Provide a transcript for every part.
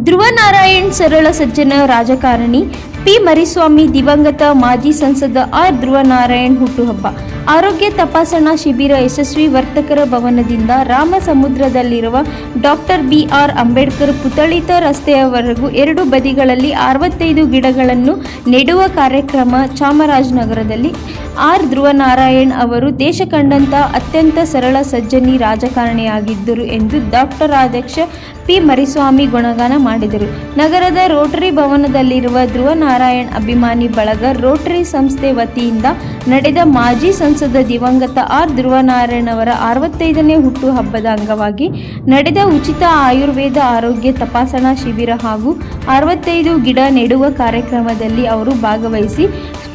ಧ್ರುವ ನಾರಾಯಣ್ ಸರಳ ಸಜ್ಜನ ರಾಜಕಾರಣಿ. ಪಿ. ಮರಿಸ್ವಾಮಿ ದಿವಂಗತ ಮಾಜಿ ಸಂಸದ ಆರ್. ಧ್ರುವ ನಾರಾಯಣ್ ಹುಟ್ಟುಹಬ್ಬ. ಆರೋಗ್ಯ ತಪಾಸಣಾ ಶಿಬಿರ ಯಶಸ್ವಿ. ವರ್ತಕರ ಭವನದಿಂದ ರಾಮಸಮುದ್ರದಲ್ಲಿರುವ ಡಾಕ್ಟರ್ ಬಿ. ಆರ್. ಅಂಬೇಡ್ಕರ್ ಪುತ್ಥಳಿ ರಸ್ತೆಯವರೆಗೂ ಎರಡು ಬದಿಗಳಲ್ಲಿ 65 ಗಿಡಗಳನ್ನು ನೆಡುವ ಕಾರ್ಯಕ್ರಮ. ಚಾಮರಾಜನಗರದಲ್ಲಿ ಆರ್. ಧ್ರುವ ನಾರಾಯಣ್ ಅವರು ದೇಶ ಕಂಡಂಥ ಅತ್ಯಂತ ಸರಳ ಸಜ್ಜನಿ ರಾಜಕಾರಣಿಯಾಗಿದ್ದರು ಎಂದು ಡಾಕ್ಟರಾಧ್ಯಕ್ಷ ಪಿ. ಮರಿಸ್ವಾಮಿ ಗುಣಗಾನ ಮಾಡಿದರು. ನಗರದ ರೋಟರಿ ಭವನದಲ್ಲಿರುವ ಧ್ರುವ ನಾರಾಯಣ್ ಅಭಿಮಾನಿ ಬಳಗ ರೋಟರಿ ಸಂಸ್ಥೆ ವತಿಯಿಂದ ನಡೆದ ಮಾಜಿ ಸಂಸದ ದಿವಂಗತ ಆರ್. ಧ್ರುವ ನಾರಾಯಣ್ ಅವರ 65ನೇ ಹುಟ್ಟುಹಬ್ಬದ ಅಂಗವಾಗಿ ನಡೆದ ಉಚಿತ ಆಯುರ್ವೇದ ಆರೋಗ್ಯ ತಪಾಸಣಾ ಶಿಬಿರ ಹಾಗೂ 65 ಗಿಡ ನೆಡುವ ಕಾರ್ಯಕ್ರಮದಲ್ಲಿ ಅವರು ಭಾಗವಹಿಸಿ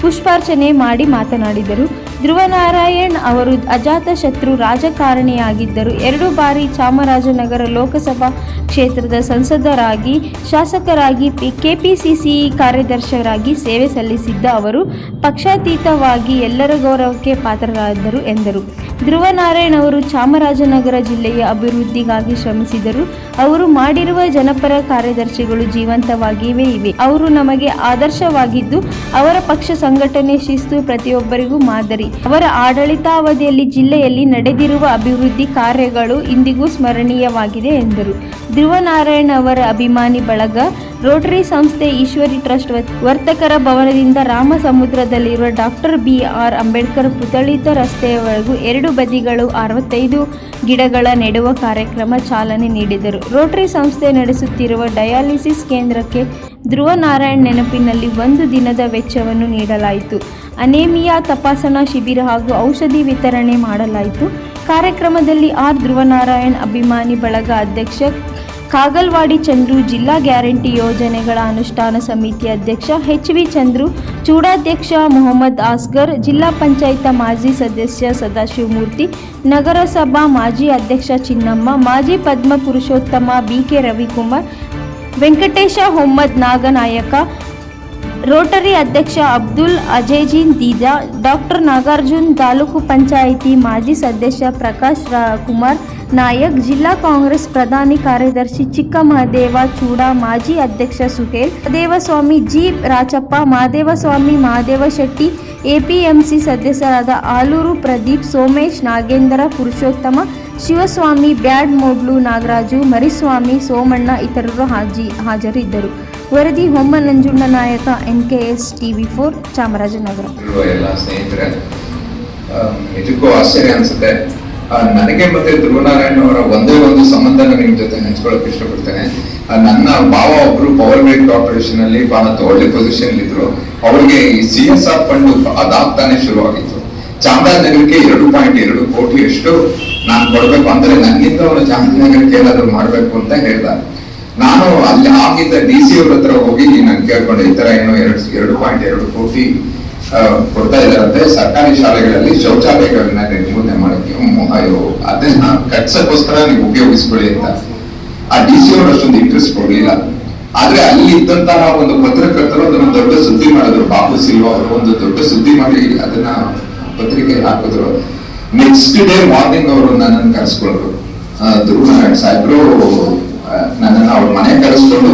ಪುಷ್ಪಾರ್ಚನೆ ಮಾಡಿ ಮಾತನಾಡಿದರು. ಧ್ರುವ ನಾರಾಯಣ್ ಅವರು ಅಜಾತ ಶತ್ರು ರಾಜಕಾರಣಿಯಾಗಿದ್ದರು. 2 ಬಾರಿ ಚಾಮರಾಜನಗರ ಲೋಕಸಭಾ ಕ್ಷೇತ್ರದ ಸಂಸದರಾಗಿ, ಶಾಸಕರಾಗಿ, ಕೆಪಿಸಿಸಿ ಕಾರ್ಯದರ್ಶಿಯಾಗಿ ಸೇವೆ ಸಲ್ಲಿಸಿದ್ದ ಅವರು ಪಕ್ಷಾತೀತವಾಗಿ ಎಲ್ಲರ ಗೌರವಕ್ಕೆ ಪಾತ್ರರಾದರು ಎಂದರು. ಧ್ರುವ ನಾರಾಯಣ್ ಅವರು ಚಾಮರಾಜನಗರ ಜಿಲ್ಲೆಯ ಅಭಿವೃದ್ಧಿಗಾಗಿ ಶ್ರಮಿಸಿದರು. ಅವರು ಮಾಡಿರುವ ಜನಪರ ಕಾರ್ಯದರ್ಶಿಗಳು ಜೀವಂತವಾಗಿಯೇ ಇವೆ. ಅವರು ನಮಗೆ ಆದರ್ಶವಾಗಿದ್ದು, ಅವರ ಪಕ್ಷ ಸಂಘಟನೆ ಶಿಸ್ತು ಪ್ರತಿಯೊಬ್ಬರಿಗೂ ಮಾದರಿ. ಅವರ ಆಡಳಿತಾವಧಿಯಲ್ಲಿ ಜಿಲ್ಲೆಯಲ್ಲಿ ನಡೆದಿರುವ ಅಭಿವೃದ್ಧಿ ಕಾರ್ಯಗಳು ಇಂದಿಗೂ ಸ್ಮರಣೀಯವಾಗಿದೆ ಎಂದರು. ಧ್ರುವ ನಾರಾಯಣ್ ಅವರ ಅಭಿಮಾನಿ ಬಳಗ ರೋಟರಿ ಸಂಸ್ಥೆ ಈಶ್ವರಿ ಟ್ರಸ್ಟ್ ವರ್ತಕರ ಭವನದಿಂದ ರಾಮಸಮುದ್ರದಲ್ಲಿರುವ ಡಾಕ್ಟರ್ ಬಿ. ಆರ್. ಅಂಬೇಡ್ಕರ್ ಪುತ್ಥಳಿ ರಸ್ತೆಯವರೆಗೂ ಎರಡು ಬದಿಗಳು 65 ಗಿಡಗಳ ನೆಡುವ ಕಾರ್ಯಕ್ರಮ ಚಾಲನೆ ನೀಡಿದರು. ರೋಟರಿ ಸಂಸ್ಥೆ ನಡೆಸುತ್ತಿರುವ ಡಯಾಲಿಸಿಸ್ ಕೇಂದ್ರಕ್ಕೆ ಧ್ರುವ ನಾರಾಯಣ್ ನೆನಪಿನಲ್ಲಿ 1 ದಿನದ ವೆಚ್ಚವನ್ನು ನೀಡಲಾಯಿತು. ಅನೇಮಿಯಾ ತಪಾಸಣಾ ಶಿಬಿರ ಹಾಗೂ ಔಷಧಿ ವಿತರಣೆ ಮಾಡಲಾಯಿತು. ಕಾರ್ಯಕ್ರಮದಲ್ಲಿ ಆರ್. ಧ್ರುವ ನಾರಾಯಣ್ ಅಭಿಮಾನಿ ಬಳಗ ಅಧ್ಯಕ್ಷ ಕಾಗಲ್ವಾಡಿ ಚಂದ್ರು, ಜಿಲ್ಲಾ ಗ್ಯಾರಂಟಿ ಯೋಜನೆಗಳ ಅನುಷ್ಠಾನ ಸಮಿತಿ ಅಧ್ಯಕ್ಷ ಎಚ್. ವಿ. ಚಂದ್ರು, ಚೂಡಾಧ್ಯಕ್ಷ ಮೊಹಮ್ಮದ್ ಆಸ್ಗರ್, ಜಿಲ್ಲಾ ಪಂಚಾಯತ್ ಮಾಜಿ ಸದಸ್ಯ ಸದಾಶಿವಮೂರ್ತಿ, ನಗರಸಭಾ ಮಾಜಿ ಅಧ್ಯಕ್ಷ ಚಿನ್ನಮ್ಮ, ಮಾಜಿ ಪದ್ಮ ಪುರುಷೋತ್ತಮ, ಬಿ. ಕೆ. ರವಿಕುಮಾರ್, ವೆಂಕಟೇಶ ಹೊಮ್ಮದ್ ನಾಗನಾಯಕ, ರೋಟರಿ ಅಧ್ಯಕ್ಷ ಅಬ್ದುಲ್ ಅಜೇಜಿನ್ ದೀದಾ, ಡಾಕ್ಟರ್ ನಾಗಾರ್ಜುನ್, ತಾಲೂಕು ಪಂಚಾಯಿತಿ ಮಾಜಿ ಸದಸ್ಯ ಪ್ರಕಾಶ್ ಕುಮಾರ್ ನಾಯಕ್, ಜಿಲ್ಲಾ ಕಾಂಗ್ರೆಸ್ ಪ್ರಧಾನ ಕಾರ್ಯದರ್ಶಿ ಚಿಕ್ಕ ಮಹದೇವ ಚೂಡಾ, ಮಾಜಿ ಅಧ್ಯಕ್ಷ ಸುಹೇಲ್, ಮಹದೇವಸ್ವಾಮಿ, ಜಿ. ರಾಚಪ್ಪ, ಮಹದೇವಸ್ವಾಮಿ, ಮಹದೇವ ಶೆಟ್ಟಿ, ಎಪಿಎಂಸಿ ಸದಸ್ಯರಾದ ಆಲೂರು ಪ್ರದೀಪ್, ಸೋಮೇಶ್, ನಾಗೇಂದ್ರ, ಪುರುಷೋತ್ತಮ, ಶಿವಸ್ವಾಮಿ, ಬ್ಯಾಡ್ ಮೋಡ್ಲು, ನಾಗರಾಜು, ಮರಿಸ್ವಾಮಿ, ಸೋಮಣ್ಣ ಇತರರು ಹಾಜರಿದ್ದರು. ವರದಿ ಹೊಮ್ಮ ನಂಜುಂಡ ನಾಯಕ, NKS TV4 ಚಾಮರಾಜನಗರ. ಎಲ್ಲ ಸ್ನೇಹಿತರೆ, ನಿಜಕ್ಕೂ ಆಶ್ಚರ್ಯ ಅನ್ಸುತ್ತೆ. ನನಗೆ ಮತ್ತೆ ಧ್ರುವ ನಾರಾಯಣ್ ಅವರ ಒಂದೇ ಒಂದು ಸಂಬಂಧನ ನಿಮ್ ಜೊತೆ ಹಂಚ್ಕೊಳಕ್ ಇಷ್ಟಪಡ್ತೇನೆ. ನನ್ನ ಭಾವ ಒಬ್ರು ಪವರ್ ಗ್ರಿಡ್ ಕಾರ್ಪೊರೇಷನ್ ಅಲ್ಲಿ ಬಹಳ ಒಳ್ಳೆ ಪೊಸಿಷನ್ ಇದ್ರು. ಅವ್ರಿಗೆ ಈ CSR ಫಂಡ್ ಅದಾಗ್ತಾನೆ ಶುರುವಾಗಿತ್ತು. ಚಾಮರಾಜನಗರಕ್ಕೆ 2.2 ಕೋಟಿಯಷ್ಟು ನಾನು ಕೊಡ್ಬೇಕು ಅಂದ್ರೆ ನನ್ನಿಂದ ಅವನು ಚಾಮರಾಜನಗರಕ್ಕೆ ಏನಾದ್ರು ಮಾಡ್ಬೇಕು ಅಂತ ಹೇಳ್ದ. ನಾನು ಅಲ್ಲಿ ಆಗಿದ್ದ DC ಅವ್ರ ಹತ್ರ ಹೋಗಿ ನಾನು ಕೇಳ್ಕೊಂಡೆ, ಈ ತರ ಏನೋ 2.2 ಕೋಟಿ ಕೊಡ್ತಾ ಇದ್ದಾರಂತೆ ಸರ್ಕಾರಿ ಶಾಲೆಗಳಲ್ಲಿ ಶೌಚಾಲಯಗಳನ್ನ ನಿರ್ಮೂಲನೆ ಮಾಡಕ್ಕೆ, ಅದನ್ನ ಕಟ್ಸಕ್ಕೋಸ್ಕರ ನೀವು ಉಪಯೋಗಿಸ್ಕೊಳ್ಳಿ ಅಂತ. ಆ DC ಅವರು ಅಷ್ಟೊಂದು ಇಂಟ್ರೆಸ್ಟ್ ಕೊಡ್ಲಿಲ್ಲ. ಆದ್ರೆ ಅಲ್ಲಿ ಇದ್ದಂತಹ ಒಂದು ಪತ್ರಕರ್ತರು ಅದನ್ನ ದೊಡ್ಡ ಸುದ್ದಿ ಮಾಡಿದ್ರು. ಬಾಬು ಸಿಲ್ವಾ ಅವರು ಒಂದು ದೊಡ್ಡ ಸುದ್ದಿ ಮಾಡಿ ಅದನ್ನ ಪತ್ರಿಕೆಯಲ್ಲಿ ಹಾಕಿದ್ರು. ನೆಕ್ಸ್ಟ್ ಡೇ ಮಾರ್ನಿಂಗ್ ಅವರು ನನ್ನನ್ನು ಕರೆಸ್ಕೊಂಡ್ರು. ಧ್ರುವ ನಾರಾಯಣ್ ಸಾಹೇಬ್ರು ನನ್ನನ್ನು ಅವ್ರ ಮನೆ ಕರೆಸ್ಕೊಂಡು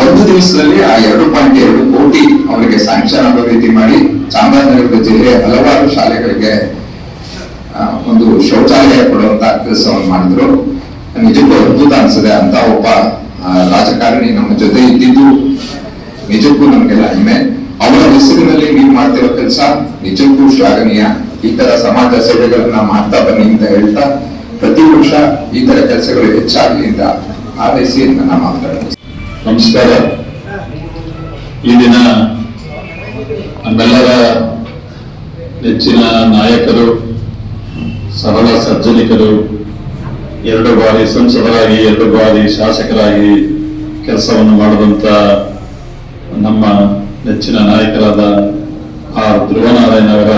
1 ದಿವಸದಲ್ಲಿ ಆ 2.2 ಕೋಟಿ ಅವರಿಗೆ ಸ್ಯಾಂಕ್ಷನ್ ಆಗೋ ರೀತಿ ಮಾಡಿ ಚಾಮರಾಜನಗರದ ಜಿಲ್ಲೆಯ ಹಲವಾರು ಶಾಲೆಗಳಿಗೆ ಒಂದು ಶೌಚಾಲಯ ಕೊಡುವಂತ ಕೆಲಸವನ್ನು ಮಾಡಿದ್ರು. ನಿಜಕ್ಕೂ ಅದ್ಭುತ ಅನ್ಸದೆ. ಅಂತ ಒಬ್ಬ ರಾಜಕಾರಣಿ ನಮ್ಮ ಜೊತೆ ಇದ್ದಿದ್ದು ನಿಜಕ್ಕೂ ನಮ್ಗೆಲ್ಲ ಹೆಮ್ಮೆ. ಅವರ ಹೆಸರಿನಲ್ಲಿ ನೀವು ಮಾಡ್ತಿರೋ ಕೆಲಸ ನಿಜಕ್ಕೂ ಶ್ಲಾಘನೀಯ. ಈ ತರ ಸಮಾಜ ಸೇವೆಗಳನ್ನ ಮಾಡ್ತಾ ಬನ್ನಿ ಅಂತ ಹೇಳ್ತಾ, ಪ್ರತಿ ವರ್ಷ ಈ ತರ ಕೆಲಸಗಳು ಹೆಚ್ಚಾಗ್ಲಿ ಅಂತ ಆದೈಸಿ ನನ್ನ ಮಾತಾಡೋದು. ನಮಸ್ಕಾರ. ಈ ದಿನ ನಮ್ಮೆಲ್ಲರ ನೆಚ್ಚಿನ ನಾಯಕರು, ಸರಳ ಸಜ್ಜನಿಕರು, 2 ಬಾರಿ ಸಂಸದರಾಗಿ 2 ಬಾರಿ ಶಾಸಕರಾಗಿ ಕೆಲಸವನ್ನು ಮಾಡಿದಂತ ನಮ್ಮ ನೆಚ್ಚಿನ ನಾಯಕರಾದ ಆರ್. ಧ್ರುವ ನಾರಾಯಣ್ ಅವರ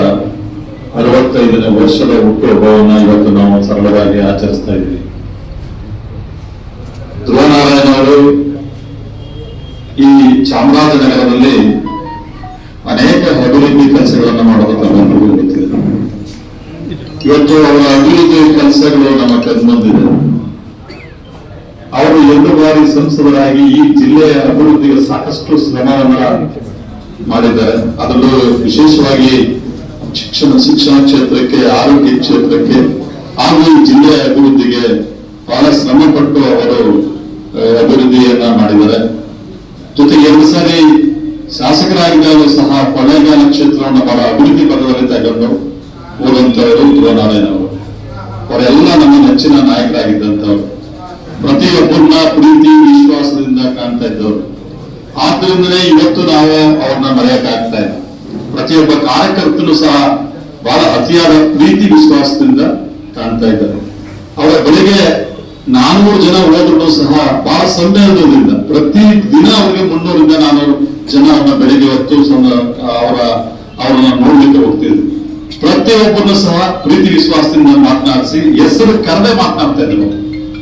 65ನೇ ವರ್ಷದ ಹುಟ್ಟುಹಬ್ಬವನ್ನು ಇವತ್ತು ನಾವು ಸರಳವಾಗಿ ಆಚರಿಸ್ತಾ ಇದ್ದೀವಿ. ಧ್ರುವ ನಾರಾಯಣ್ ಅವರು ಈ ಚಾಮರಾಜನಗರದಲ್ಲಿ ಅನೇಕ ಅಭಿವೃದ್ಧಿ ಕೆಲಸಗಳನ್ನು ಮಾಡೋದಕ್ಕೆ ಎಲ್ಲರಿಗೂ ಗೊತ್ತಿದೆ. ಇವತ್ತು ಅವರ ಅಭಿವೃದ್ಧಿ ಕೆಲಸಗಳು ನಮ್ಮ ಕಣ್ಮುಂದಿದೆ. ಅವರು 2 ಬಾರಿ ಸಂಸದರಾಗಿ ಈ ಜಿಲ್ಲೆಯ ಅಭಿವೃದ್ಧಿಗೆ ಸಾಕಷ್ಟು ಶ್ರಮವನ್ನ ಮಾಡಿದ್ದಾರೆ. ಅದರಲ್ಲೂ ವಿಶೇಷವಾಗಿ ಶಿಕ್ಷಣ ಕ್ಷೇತ್ರಕ್ಕೆ, ಆರೋಗ್ಯ ಕ್ಷೇತ್ರಕ್ಕೆ ಹಾಗೂ ಈ ಜಿಲ್ಲೆಯ ಅಭಿವೃದ್ಧಿಗೆ ಬಹಳ ಶ್ರಮ ಪಟ್ಟು ಅವರು ಅಭಿವೃದ್ಧಿಯನ್ನ ಮಾಡಿದ್ದಾರೆ. ಜೊತೆಗೆ 2 ಸಾರಿ ಶಾಸಕರಾಗಿದ್ದರೂ ಸಹ ಕೊಳ್ಳೇಗಾಲ ಕ್ಷೇತ್ರವನ್ನು ಬಹಳ ಅಭಿವೃದ್ಧಿ ಪದದಲ್ಲಿ ತಗೊಂಡು ಹೋದಂತವರು ಧ್ರುವನಾರಾಯಣ ಅವರು. ಅವರೆಲ್ಲ ನಮ್ಮ ನೆಚ್ಚಿನ ನಾಯಕರಾಗಿದ್ದಂಥವ್ರು, ಪ್ರತಿಯೊಬ್ಬರನ್ನ ಪ್ರೀತಿ ವಿಶ್ವಾಸದಿಂದ ಕಾಣ್ತಾ ಇದ್ದವರು. ಆದ್ರಿಂದಲೇ ಇವತ್ತು ನಾವು ಅವ್ರನ್ನ ಮರೆಯಕ್ಕಾಗ್ತಾ ಇಲ್ಲ. ಪ್ರತಿಯೊಬ್ಬ ಕಾರ್ಯಕರ್ತನು ಸಹ ಬಹಳ ಅತಿಯಾದ ಪ್ರೀತಿ ವಿಶ್ವಾಸದಿಂದ ಕಾಣ್ತಾ ಇದ್ದಾರೆ. ಅವರ ಬೆಳಿಗ್ಗೆ 400 ಜನ ಹೋದ್ರು ಸಹ ಬಹಳ ಸಂವೇದನದಿಂದ ಪ್ರತಿ ದಿನ ಅವರಿಗೆ 300ರಿಂದ 400 ಜನ ಅವರ ಬೆಳಿಗ್ಗೆ ಹೊತ್ತು ಅವರನ್ನ ನೋಡ್ಲಿಕ್ಕೆ ಹೋಗ್ತಿದ್ರು. ಪ್ರತಿಯೊಬ್ಬರನ್ನು ಸಹ ಪ್ರೀತಿ ವಿಶ್ವಾಸದಿಂದ ಮಾತನಾಡಿಸಿ ಹೆಸರು ಕರೆದೇ ಮಾತನಾಡ್ತಾ ಇದ್ರು.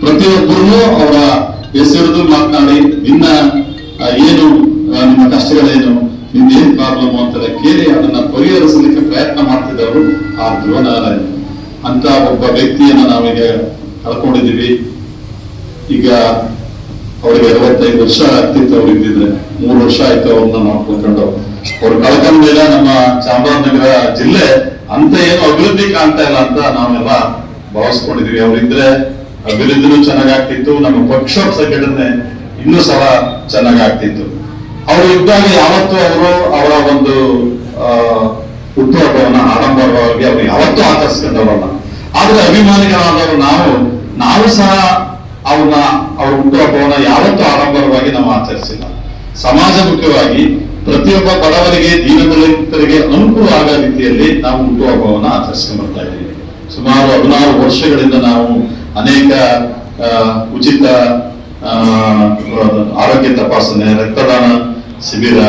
ಪ್ರತಿಯೊಬ್ಬರನ್ನು ಅವರ ಹೆಸರು ಮಾತನಾಡಿ ನಿನ್ನ ಏನು ನಿಮ್ಮ ಕಷ್ಟಗಳೇನು, ನಿಮ್ದೇನ್ ಪ್ರಾಬ್ಲಮ್ ಅಂತ ಕೇಳಿ ಅದನ್ನ ಪರಿಹರಿಸಲಿಕ್ಕೆ ಪ್ರಯತ್ನ ಮಾಡ್ತಿದ್ದವರು ಆ ಧ್ರುವನಾರಾಯಣ ಅಂತ ಒಬ್ಬ ವ್ಯಕ್ತಿಯನ್ನ ನಾವೀಗ ಕಳ್ಕೊಂಡಿದ್ದೀವಿ. ಈಗ ಅವರಿಗೆ 65 ವರ್ಷ ಆಗ್ತಿತ್ತು. ಅವ್ರು ಇದ್ದಿದ್ರೆ 3 ವರ್ಷ ಆಯ್ತು ಅವ್ರನ್ನ ನೋಡ್ಕೊಂಡು. ಅವ್ರು ಕಳ್ಕೊಂಡ ಮೇಲೆ ನಮ್ಮ ಚಾಮರಾಜನಗರ ಜಿಲ್ಲೆ ಅಂತ ಏನು ಅಭಿವೃದ್ಧಿ ಕಾಣ್ತಾ ಇಲ್ಲ ಅಂತ ನಾವೆಲ್ಲ ಭಾವಿಸ್ಕೊಂಡಿದೀವಿ. ಅವ್ರಿದ್ರೆ ಅಭಿವೃದ್ಧಿನೂ ಚೆನ್ನಾಗಾಗ್ತಿತ್ತು, ನಮ್ಮ ಪಕ್ಷ ಸಂಘಟನೆ ಇನ್ನೂ ಸಹ ಚೆನ್ನಾಗಾಗ್ತಿತ್ತು. ಅವರು ಇದ್ದಾಗ ಯಾವತ್ತೂ ಅವರ ಒಂದು ಹುಟ್ಟುಹಬ್ಬವನ್ನ ಆಡಂಬರವಾಗಿ ಅವರು ಯಾವತ್ತೂ ಆಚರಿಸ್ಕೊಂಡವರಲ್ಲ. ಆದ್ರೆ ಅಭಿಮಾನಿಗಳಾದವರು ನಾವು ಸಹ ಅವ್ರ ಹುಟ್ಟುಹಬ್ಬವನ್ನ ಯಾವತ್ತೂ ಆಡಂಬರವಾಗಿ ನಾವು ಆಚರಿಸಿಲ್ಲ. ಸಮಾಜಮುಖವಾಗಿ ಪ್ರತಿಯೊಬ್ಬ ಬಡವರಿಗೆ, ದೀನದಲಿತರಿಗೆ ಅನುಕೂಲ ಆಗೋ ರೀತಿಯಲ್ಲಿ ನಾವು ಹುಟ್ಟುಹಬ್ಬವನ್ನ ಆಚರಿಸ್ಕೊಂಡು ಬರ್ತಾ ಇದ್ದೀವಿ. ಸುಮಾರು 16 ವರ್ಷಗಳಿಂದ ನಾವು ಅನೇಕ ಉಚಿತ ಆರೋಗ್ಯ ತಪಾಸಣೆ, ರಕ್ತದಾನ ಶಿಬಿರ,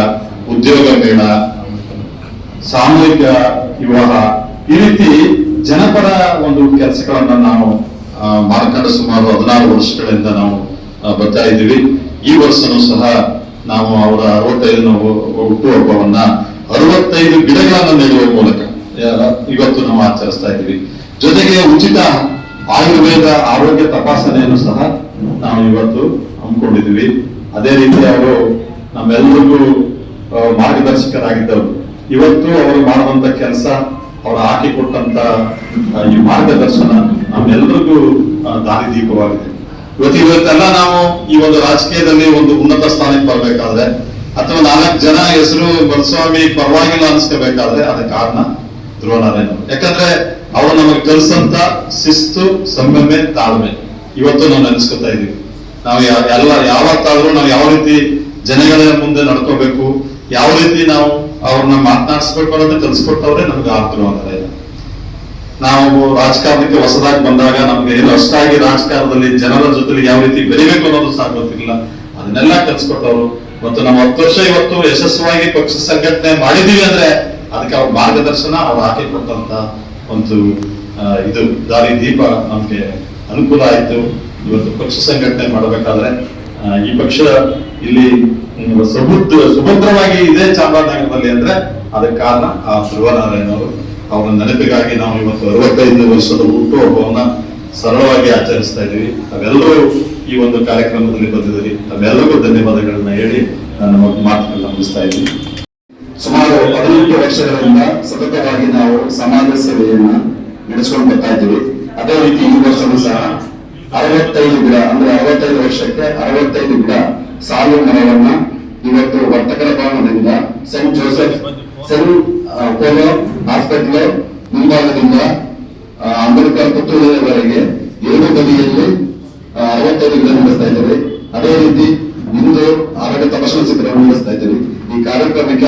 ಉದ್ಯೋಗ ಮೇಳ, ಸಾಮೂಹಿಕ ವಿವಾಹ, ಈ ರೀತಿ ಜನಪರ ಒಂದು ಕೆಲಸಗಳನ್ನ ನಾವು ಮಾಡ್ಕೊಂಡು ಸುಮಾರು 16 ವರ್ಷಗಳಿಂದ ನಾವು ಬರ್ತಾ ಇದ್ದೀವಿ. ಈ ವರ್ಷನೂ ಸಹ ನಾವು ಅವರ 65 ಹುಟ್ಟುಹಬ್ಬವನ್ನ 65 ಗಿಡಗಳನ್ನ ನೆಡುವ ಮೂಲಕ ಇವತ್ತು ನಾವು ಆಚರಿಸ್ತಾ ಇದ್ದೀವಿ. ಜೊತೆಗೆ ಉಚಿತ ಆಯುರ್ವೇದ ಆರೋಗ್ಯ ತಪಾಸಣೆಯನ್ನು ಸಹ ನಾವು ಇವತ್ತು ಹಮ್ಮಿಕೊಂಡಿದ್ದೀವಿ. ಅದೇ ರೀತಿ ಅವರು ನಮ್ಮೆಲ್ಲರಿಗೂ ಮಾರ್ಗದರ್ಶಕರಾಗಿದ್ದವರು. ಇವತ್ತು ಅವರು ಮಾಡುವಂತ ಕೆಲಸ, ಅವರು ಹಾಕಿಕೊಟ್ಟಂತ ಈ ಮಾರ್ಗದರ್ಶನ ನಮ್ಮೆಲ್ಲರಿಗೂ ದಾರಿದೀಪವಾಗಿದೆ. ಇವತ್ತೆಲ್ಲ ನಾವು ಈ ಒಂದು ರಾಜಕೀಯದಲ್ಲಿ ಒಂದು ಉನ್ನತ ಸ್ಥಾನಕ್ಕೆ ಬರ್ಬೇಕಾದ್ರೆ ಅಥವಾ 4 ಜನ ಹೆಸರು ಬಲಸ್ವಾಮಿ ಪರವಾಗಿಲ್ಲ ಅನ್ಸ್ಕೋಬೇಕಾದ್ರೆ ಅದಕ್ಕೆ ಕಾರಣ ಧ್ರುವನಾರಾಯಣ. ಯಾಕಂದ್ರೆ ಅವರು ನಮಗೆ ಕಲಿಸಂತ ಶಿಸ್ತು, ಸಂಯಮ, ತಾಳ್ಮೆ ಇವತ್ತು ನಾವು ನೆನೆಸ್ಕೊತಾ ಇದೀವಿ. ನಾವು ಯಾವತ್ತಾದ್ರೂ ನಾವು ಯಾವ ರೀತಿ ಜನಗಳ ಮುಂದೆ ನಡ್ಕೋಬೇಕು, ಯಾವ ರೀತಿ ನಾವು ಅವ್ರನ್ನ ಮಾತನಾಡಿಸ್ಬೇಕು ಅನ್ನೋದನ್ನ ಕಲಿಸ್ಕೊಟ್ಟವ್ರೆ ನಮ್ಗೆ ಆ ಧ್ರುವನಾರಾಯಣ. ನಾವು ರಾಜಕಾರಣಕ್ಕೆ ಹೊಸದಾಗಿ ಬಂದಾಗ ನಮ್ಗೆ ಏನು ಅಷ್ಟಾಗಿ ರಾಜಕಾರಣದಲ್ಲಿ ಜನರ ಜೊತೆಲಿ ಯಾವ ರೀತಿ ಬೆರಿಬೇಕು ಅನ್ನೋದು ಸಹ ಗೊತ್ತಿಲ್ಲ. ಅದನ್ನೆಲ್ಲ ಕಲಿಸ್ಕೊಟ್ಟವ್ರು. ಮತ್ತು ನಾವು 10 ವರ್ಷ ಇವತ್ತು ಯಶಸ್ವಿಯಾಗಿ ಪಕ್ಷ ಸಂಘಟನೆ ಮಾಡಿದೀವಿ ಅಂದ್ರೆ ಅದಕ್ಕೆ ಅವ್ರ ಮಾರ್ಗದರ್ಶನ, ಅವ್ರು ಹಾಕಿಕೊಟ್ಟಂತ ಒಂದು ಇದು ದಾರಿ ದೀಪ ನಮ್ಗೆ ಅನುಕೂಲ ಆಯ್ತು. ಇವತ್ತು ಪಕ್ಷ ಸಂಘಟನೆ ಮಾಡಬೇಕಾದ್ರೆ ಈ ಪಕ್ಷ ಇಲ್ಲಿ ಸುಭದ್ರವಾಗಿ ಇದೆ ಚಾಮರಾಜನಗರದಲ್ಲಿ ಅಂದ್ರೆ ಅದಕ್ಕೆ ಕಾರಣ ಆ ಧ್ರುವನಾರಾಯಣ ಅವರು. ಅವರ ನೆನಪಿಗಾಗಿ ನಾವು ಇವತ್ತು 65 ವರ್ಷದ ಹುಟ್ಟುಹಬ್ಬವನ್ನ ಸರಳವಾಗಿ ಆಚರಿಸ್ತಾ ಇದ್ದೀವಿ. ತಾವೆಲ್ಲರೂ ಈ ಒಂದು ಕಾರ್ಯಕ್ರಮದಲ್ಲಿ ಬಂದಿದ್ದೀರಿ. ತಾವೆಲ್ಲರಿಗೂ ಧನ್ಯವಾದಗಳನ್ನ ಹೇಳಿ ನನ್ನ ಮಾತುಗಳನ್ನ ಮುಗಿಸ್ತಾ ಇದ್ದೀನಿ. ಸುಮಾರು 18 ವರ್ಷಗಳಿಂದ ಸತತವಾಗಿ ನಾವು ಸಮಾಜ ಸೇವೆಯನ್ನ ನಡೆಸ್ಕೊಂಡು ಬರ್ತಾ ಇದ್ದೀವಿ. ಅದೇ ರೀತಿ ಈ ವರ್ಷವೂ ಸಹ 65 ಗಿಡ, ಅಂದ್ರೆ 65 ವರ್ಷಕ್ಕೆ 65 ಗಿಡ ಸಾಲು ಮರವನ್ನ ಇವತ್ತು ವರ್ತಕರ ಭವನದಿಂದ ಸೆಂಟ್ ಜೋಸೆಫ್ ಪೋಲೋ ಹಾಸ್ಪಿಟಲ್ ಮುಂಭಾಗದಿಂದ ಅಂಬೇಡ್ಕರ್ ಪುತ್ತೂರಿನವರೆಗೆ 7 ಬದಿಯಲ್ಲಿ 65 ಗಿಡ ನಡೆಸ್ತಾ ಇದ್ದೇವೆ. ಅದೇ ರೀತಿ ಇಂದು ಆರೋಗ್ಯ ತಪಾಸಣಾ ಶಿಬಿರ ನಡೆಸ್ತಾ ಇದ್ದೇವೆ. ಈ ಕಾರ್ಯಕ್ರಮಕ್ಕೆ